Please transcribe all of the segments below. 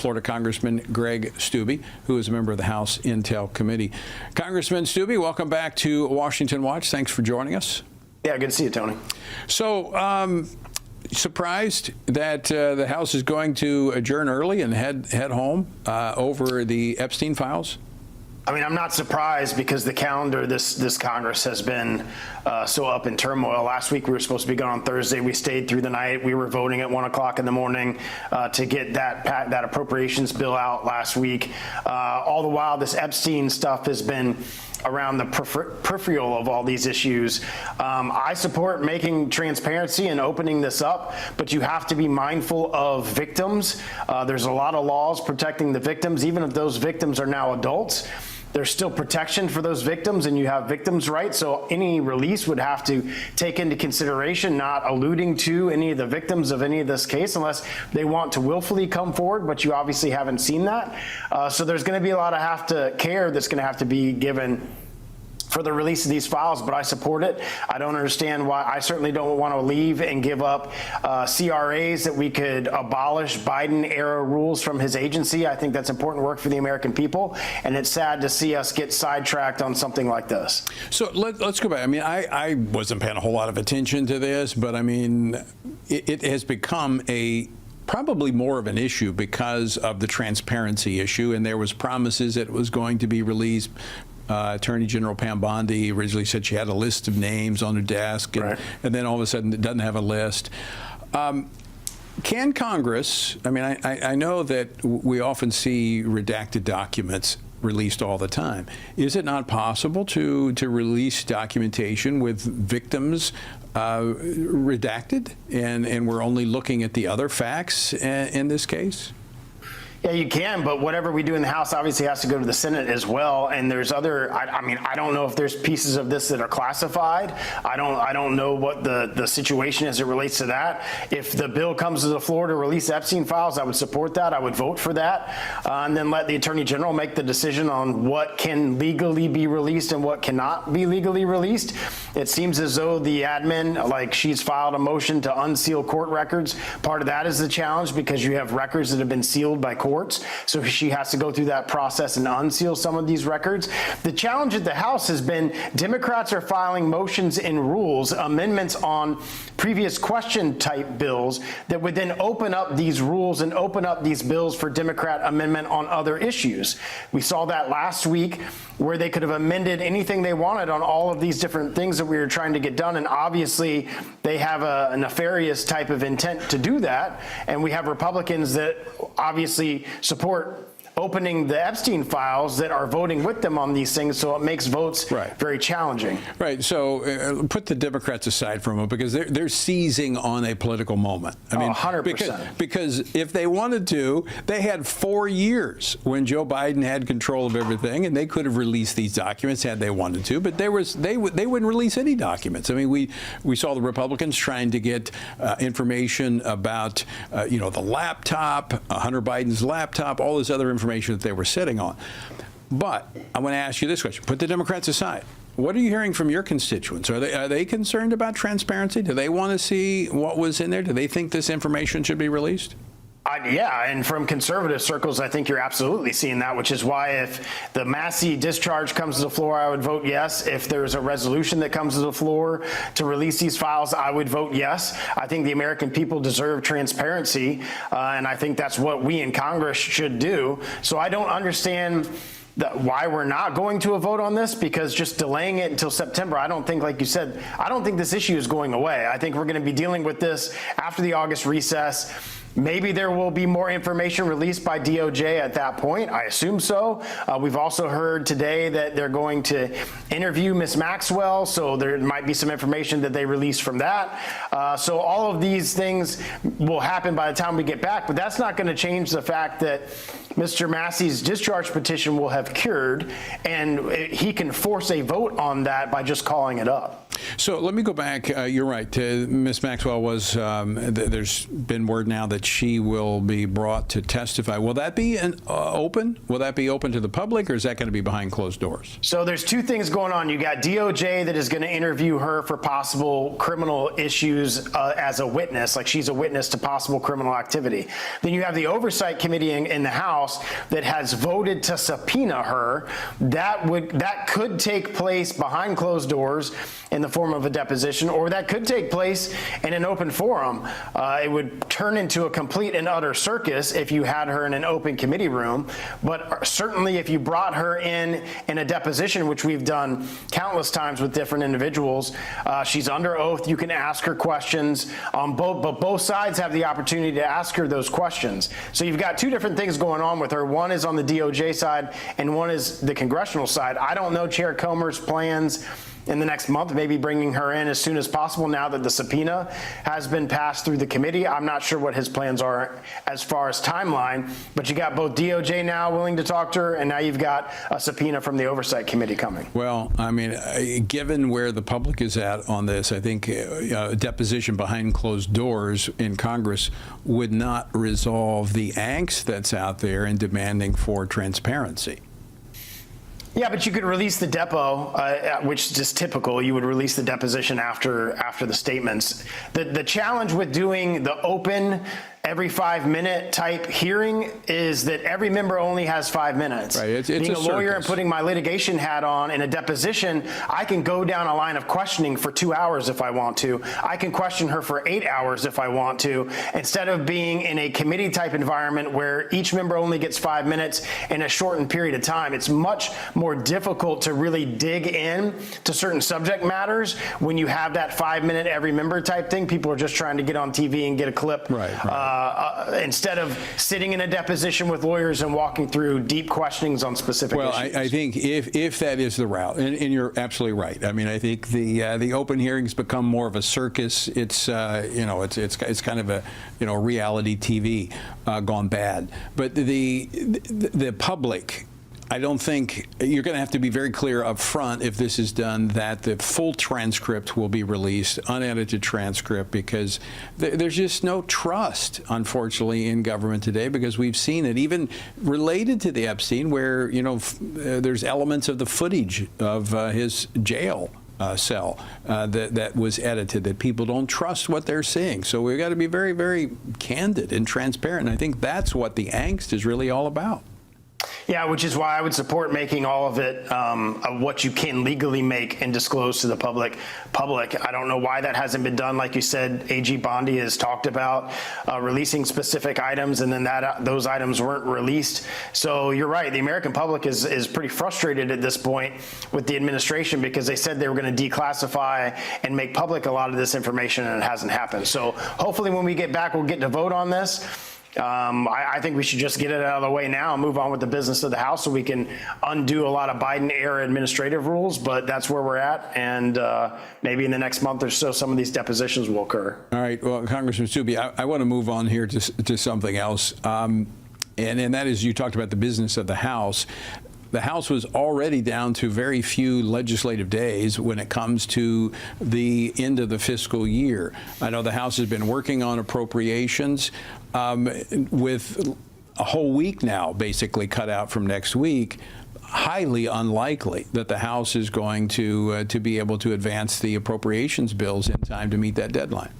Florida Congressman Greg Steube, who is a member of the House Intel Committee. Congressman Steube, welcome back to Washington Watch. Thanks for joining us. Yeah, good to see you, Tony. So, surprised that the House is going to adjourn early and head home over the Epstein files? I mean, I'm not surprised because the calendar this Congress has been so up in turmoil. Last week we were supposed to be gone on Thursday. We stayed through the night. We were voting at 1 o'clock in the morning to get that appropriations bill out last week. All the while, this Epstein stuff has been around the peripheral of all these issues. I support making transparency and opening this up, but you have to be mindful of victims. There's a lot of laws protecting the victims, even if those victims are now adults. There's still protection for those victims, and you have victims' rights. So any release would have to take into consideration not alluding to any of the victims of any of this case unless they want to willfully come forward, but you obviously haven't seen that. So there's going to be a lot of care that's going to have to be given for the release of these files, but I support it. I don't understand why. I certainly don't want to leave and give up CRAs that we could abolish Biden-era rules from his agency. I think that's important work for the American people, and it's sad to see us get sidetracked on something like this. So let's go back. I mean, I wasn't paying a whole lot of attention to this, but I mean, it has become probably more of an issue because of the transparency issue, and there was promises that it was going to be released. Attorney General Pam Bondi originally said she had a list of names on her desk, and then all of a sudden it doesn't have a list. Can Congress, I mean, I know that we often see redacted documents released all the time. Is it not possible to release documentation with victims redacted, and we're only looking at the other facts in this case? Yeah, you can, but whatever we do in the House obviously has to go to the Senate as well. And there's other, I mean, I don't know if there's pieces of this that are classified. I don't know what the situation as it relates to that. If the bill comes to the floor to release Epstein files, I would support that. I would vote for that. And then let the Attorney General make the decision on what can legally be released and what cannot be legally released. It seems as though the admin, like she's filed a motion to unseal court records. Part of that is the challenge because you have records that have been sealed by courts. So she has to go through that process and unseal some of these records. The challenge at the House has been Democrats are filing motions and rules, amendments on previous question type bills that would then open up these rules and open up these bills for Democrat amendment on other issues. We saw that last week where they could have amended anything they wanted on all of these different things that we were trying to get done. And obviously they have a nefarious type of intent to do that. And we have Republicans that obviously support opening the Epstein files that are voting with them on these things, so it makes votes very challenging. Right. So put the Democrats aside for a moment because they're seizing on a political moment. I mean, 100%. Because if they wanted to, they had 4 years when Joe Biden had control of everything, and they could have released these documents had they wanted to. But they wouldn't release any documents. I mean, we saw the Republicans trying to get information about the laptop, Hunter Biden's laptop, all this other information that they were sitting on. But I want to ask you this question. Put the Democrats aside. What are you hearing from your constituents? Are they concerned about transparency? Do they want to see what was in there? Do they think this information should be released? Yeah, and from conservative circles, I think you're absolutely seeing that, which is why if the Massey discharge comes to the floor, I would vote yes. If there's a resolution that comes to the floor to release these files, I would vote yes. I think the American people deserve transparency, and I think that's what we in Congress should do. So I don't understand why we're not going to a vote on this, because just delaying it until September, I don't think, like you said, I don't think this issue is going away. I think we're going to be dealing with this after the August recess. Maybe there will be more information released by DOJ at that point. I assume so. We've also heard today that they're going to interview Ms. Maxwell, so there might be some information that they release from that. So all of these things will happen by the time we get back, but that's not going to change the fact that Mr. Massey's discharge petition will have cured, and he can force a vote on that by just calling it up. So let me go back. You're right. Ms. Maxwell was, there's been word now that that she will be brought to testify. Will that be open? Will that be open to the public, or is that going to be behind closed doors? So there's two things going on. You got DOJ that is going to interview her for possible criminal issues as a witness, like she's a witness to possible criminal activity. Then you have the Oversight Committee in the House that has voted to subpoena her. That could take place behind closed doors in the form of a deposition, or that could take place in an open forum. It would turn into a complete and utter circus if you had her in an open committee room. But certainly if you brought her in a deposition, which we've done countless times with different individuals, she's under oath. You can ask her questions on but both sides have the opportunity to ask her those questions. So you've got two different things going on with her. One is on the DOJ side and one is the congressional side. I don't know Chair Comer's plans in the next month, maybe bringing her in as soon as possible now that the subpoena has been passed through the committee. I'm not sure what his plans are as far as timeline, but you got both DOJ now willing to talk to her, and now you've got a subpoena from the Oversight Committee coming. Well, I mean, given where the public is at on this, I think a deposition behind closed doors in Congress would not resolve the angst that's out there in demanding for transparency. Yeah, but you could release the depo, which is just typical. You would release the deposition after the statements. The challenge with doing the open every 5-minute type hearing is that every member only has 5 minutes. Right. It's Being a lawyer circus. and putting my litigation hat on in a deposition, I can go down a line of questioning for 2 hours if I want to. I can question her for 8 hours if I want to, instead of being in a committee type environment where each member only gets 5 minutes in a shortened period of time. It's much more difficult to really dig in to certain subject matters when you have that 5-minute every member type thing. People are just trying to get on TV and get a clip. Right. Instead of sitting in a deposition with lawyers and walking through deep questionings on specific Well, issues. I think if that is the route, and you're absolutely right. I mean, I think the open hearings become more of a circus. It's it's kind of a reality TV gone bad. But the public, I don't think you're going to have to be very clear up front if this is done that the full transcript will be released, unedited transcript, because there's just no trust, unfortunately, in government today, because we've seen it even related to the Epstein, where there's elements of the footage of his jail cell that was edited, that people don't trust what they're seeing. So we've got to be very, very candid and transparent. And I think that's what the angst is really all about. Yeah, which is why I would support making all of it of what you can legally make and disclose to the public. I don't know why that hasn't been done. Like you said, AG Bondi has talked about releasing specific items, and then those items weren't released. So you're right. The American public is pretty frustrated at this point with the administration, because they said they were going to declassify and make public a lot of this information, and it hasn't happened. So hopefully when we get back, we'll get to vote on this. I think we should just get it out of the way now and move on with the business of the House, so we can undo a lot of Biden-era administrative rules. But that's where we're at, and maybe in the next month or so, some of these depositions will occur. All right. Well, Congressman Steube, I want to move on here to something else, and that is, you talked about the business of the House. The House was already down to very few legislative days when it comes to the end of the fiscal year. I know the House has been working on appropriations with a whole week now basically cut out from next week. Highly unlikely that the House is going to be able to advance the appropriations bills in time to meet that deadline.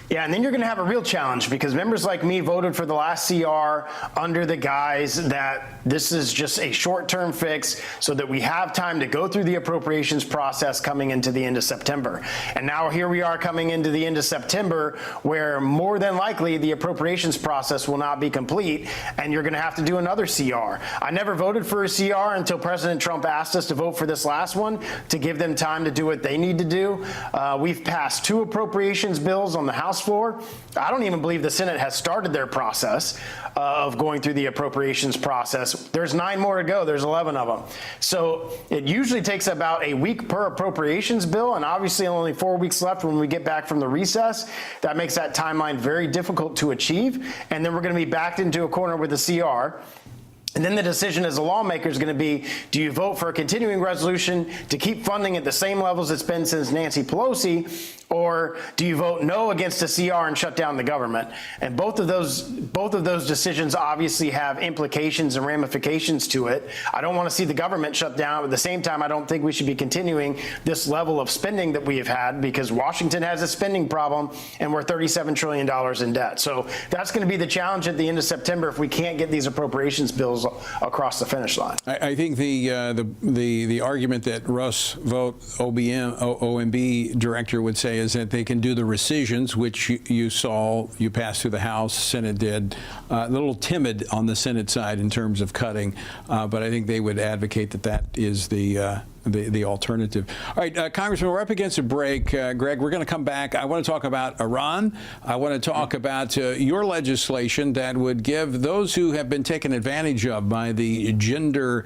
Yeah, and then you're going to have a real challenge, because members like me voted for the last CR under the guise that this is just a short-term fix so that we have time to go through the appropriations process coming into the end of September. And now here we are coming into the end of September, where more than likely the appropriations process will not be complete, and you're going to have to do another CR. I never voted for a CR until President Trump asked us to vote for this last one to give them time to do what they need to do. We've passed 2 appropriations bills on the House floor. I don't even believe the Senate has started their process of going through the appropriations process. There's 9 more to go. There's 11 of them. So it usually takes about a week per appropriations bill, and obviously only 4 weeks left when we get back from the recess. That makes that timeline very difficult to achieve. And then we're going to be backed into a corner with the CR. And then the decision as a lawmaker is going to be, do you vote for a continuing resolution to keep funding at the same levels it's been since Nancy Pelosi, or do you vote no against a CR and shut down the government? And both of those decisions obviously have implications and ramifications to it. I don't want to see the government shut down, but at the same time, I don't think we should be continuing this level of spending that we have had, because Washington has a spending problem and we're $37 trillion in debt. So that's going to be the challenge at the end of September if we can't get these appropriations bills across the finish line. I think the argument that Russ Vought, OMB director, would say is that they can do the rescissions, which you saw you passed through the House, Senate did. A little timid on the Senate side in terms of cutting, but I think they would advocate that is the alternative. All right, Congressman, we're up against a break. Greg, we're going to come back. I want to talk about Iran. I want to talk about your legislation that would give those who have been taken advantage of by the gender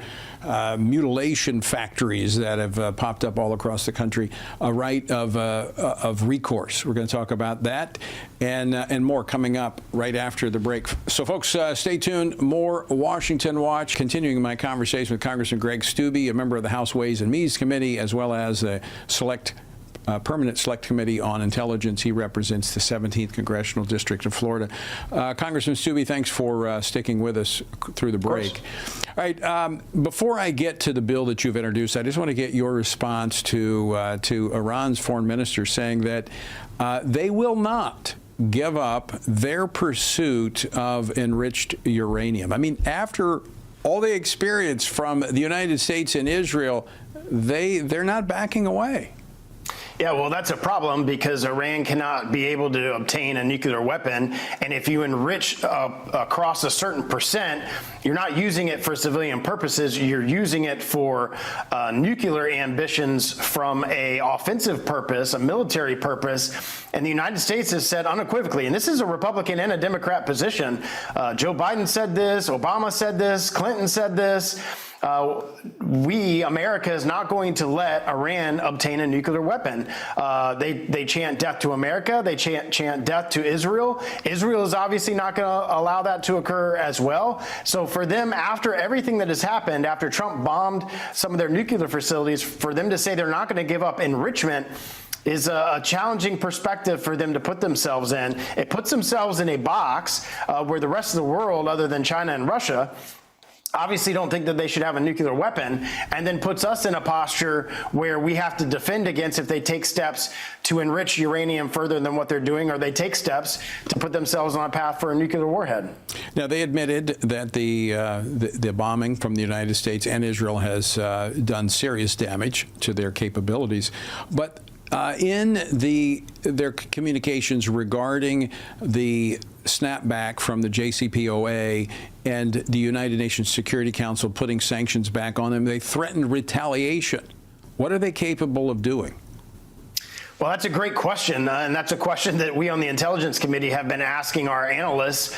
mutilation factories that have popped up all across the country a right of recourse. We're going to talk about that and more coming up right after the break. So, folks, stay tuned. More Washington Watch. Continuing my conversation with Congressman Greg Steube, a member of the House Ways and Means Committee, as well as the Permanent Select Committee on Intelligence. He represents the 17th Congressional District of Florida. Congressman Steube, thanks for sticking with us through the break. All right, before I get to the bill that you've introduced, I just want to get your response to Iran's foreign minister saying that they will not give up their pursuit of enriched uranium. I mean, after all they experienced from the United States and Israel, they're not backing away. Yeah, well, that's a problem because Iran cannot be able to obtain a nuclear weapon. And if you enrich across a certain percent, you're not using it for civilian purposes. You're using it for nuclear ambitions from a offensive purpose, a military purpose. And the United States has said unequivocally, and this is a Republican and a Democrat position. Joe Biden said this, Obama said this, Clinton said this. America is not going to let Iran obtain a nuclear weapon. They chant death to America. They chant death to Israel. Israel is obviously not going to allow that to occur as well. So for them, after everything that has happened, after Trump bombed some of their nuclear facilities, for them to say they're not going to give up enrichment is a challenging perspective for them to put themselves in. It puts themselves in a box where the rest of the world, other than China and Russia, obviously don't think that they should have a nuclear weapon, and then puts us in a posture where we have to defend against if they take steps to enrich uranium further than what they're doing, or they take steps to put themselves on a path for a nuclear warhead. Now, they admitted that the bombing from the United States and Israel has done serious damage to their capabilities, but in their communications regarding the snapback from the JCPOA and the United Nations Security Council putting sanctions back on them, they threatened retaliation. What are they capable of doing? Well, that's a great question, and that's a question that we on the Intelligence Committee have been asking our analysts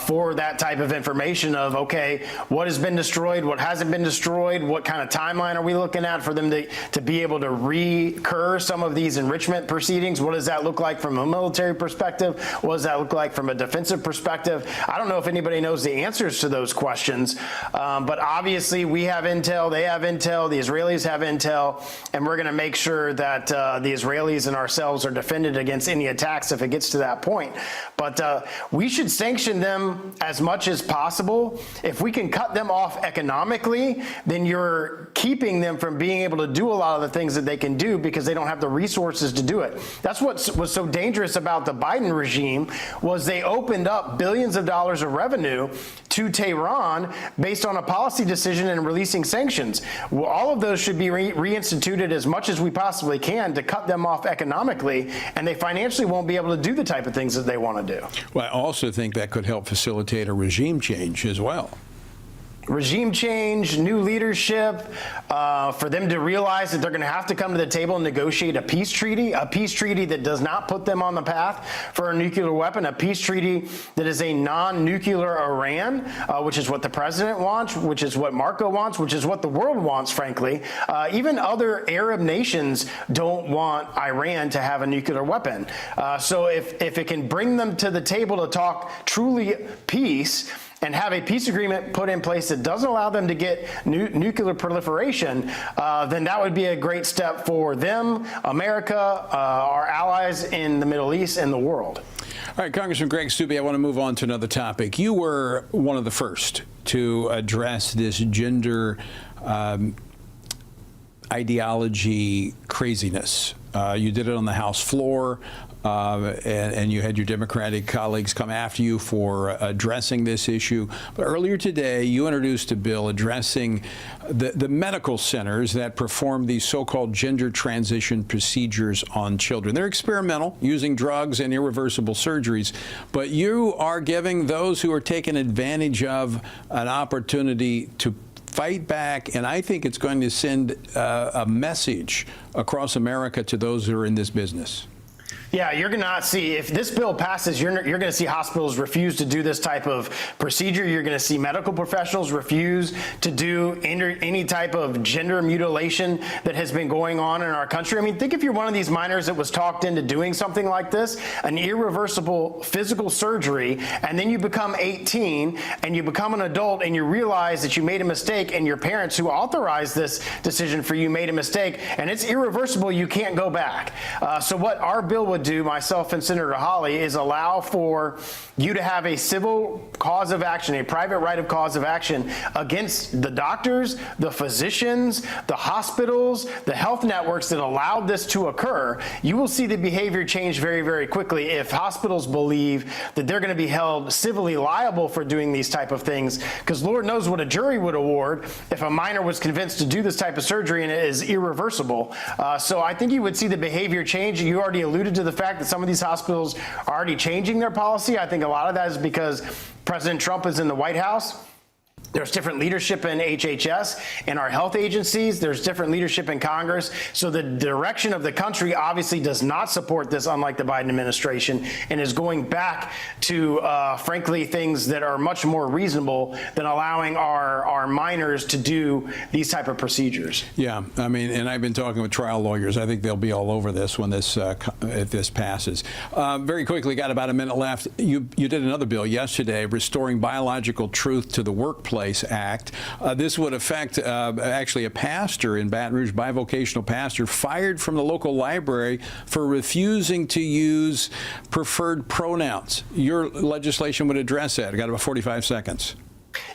for that type of information of, okay, what has been destroyed, what hasn't been destroyed, what kind of timeline are we looking at for them to be able to recur some of these enrichment proceedings? What does that look like from a military perspective? What does that look like from a defensive perspective? I don't know if anybody knows the answers to those questions, but obviously we have intel, they have intel, the Israelis have intel, and we're going to make sure that the Israelis and ourselves are defended against any attacks if it gets to that point. But we should sanction them as much as possible. If we can cut them off economically, then you're keeping them from being able to do a lot of the things that they can do because they don't have the resources to do it. That's what was so dangerous about the Biden regime, was they opened up billions of dollars of revenue to Tehran based on a policy decision and releasing sanctions. Well, all of those should be reinstituted as much as we possibly can to cut them off economically, and they financially won't be able to do the type of things that they want to do. Well, I also think that could help facilitate a regime change as well. Regime change, new leadership, for them to realize that they're going to have to come to the table and negotiate a peace treaty that does not put them on the path for a nuclear weapon, a peace treaty that is a non-nuclear Iran, which is what the president wants, which is what Marco wants, which is what the world wants, frankly. Even other Arab nations don't want Iran to have a nuclear weapon. So if it can bring them to the table to talk truly peace, and have a peace agreement put in place that doesn't allow them to get nuclear proliferation, then that would be a great step for them, America, our allies in the Middle East, and the world. All right, Congressman Greg Steube, I want to move on to another topic. You were one of the first to address this gender ideology craziness. You did it on the House floor, and you had your Democratic colleagues come after you for addressing this issue. But earlier today, you introduced a bill addressing the medical centers that perform these so-called gender transition procedures on children. They're experimental, using drugs and irreversible surgeries, but you are giving those who are taking advantage of an opportunity to fight back, and I think it's going to send a message across America to those who are in this business. Yeah, you're going to see, if this bill passes, you're going to see hospitals refuse to do this type of procedure. You're going to see medical professionals refuse to do any type of gender mutilation that has been going on in our country. I mean, think if you're one of these minors that was talked into doing something like this, an irreversible physical surgery, and then you become 18 and you become an adult and you realize that you made a mistake and your parents who authorized this decision for you made a mistake and it's irreversible, you can't go back. So what our bill would do, myself and Senator Hawley, is allow for you to have a civil cause of action, a private right of cause of action against the doctors, the physicians, the hospitals, the health networks that allowed this to occur. You will see the behavior change very, very quickly if hospitals believe that they're going to be held civilly liable for doing these type of things, because Lord knows what a jury would award if a minor was convinced to do this type of surgery and it is irreversible. So I think you would see the behavior change. You already alluded to the fact that some of these hospitals are already changing their policy. I think a lot of that is because President Trump is in the White House. There's different leadership in HHS and our health agencies. There's different leadership in Congress. So the direction of the country obviously does not support this, unlike the Biden administration, and is going back to, frankly, things that are much more reasonable than allowing our minors to do these type of procedures. Yeah, I mean, and I've been talking with trial lawyers. I think they'll be all over this when this, if this passes. Very quickly, got about a minute left. You did another bill yesterday, Restoring Biological Truth to the Workplace Act. This would affect actually a pastor in Baton Rouge, bivocational pastor, fired from the local library for refusing to use preferred pronouns. Your legislation would address that. I got about 45 seconds.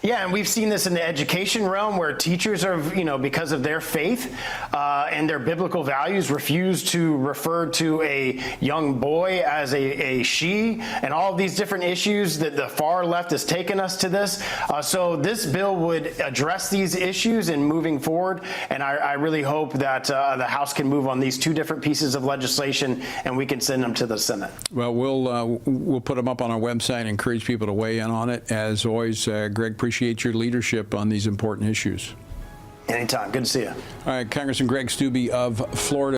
Yeah, and we've seen this in the education realm where teachers are, because of their faith and their biblical values, refuse to refer to a young boy as a she, and all of these different issues that the far left has taken us to this. So this bill would address these issues in moving forward, and I really hope that the House can move on these two different pieces of legislation and we can send them to the Senate. Well, we'll put them up on our website and encourage people to weigh in on it. As always, Greg, appreciate your leadership on these important issues. Anytime. Good to see you. All right, Congressman Greg Steube of Florida.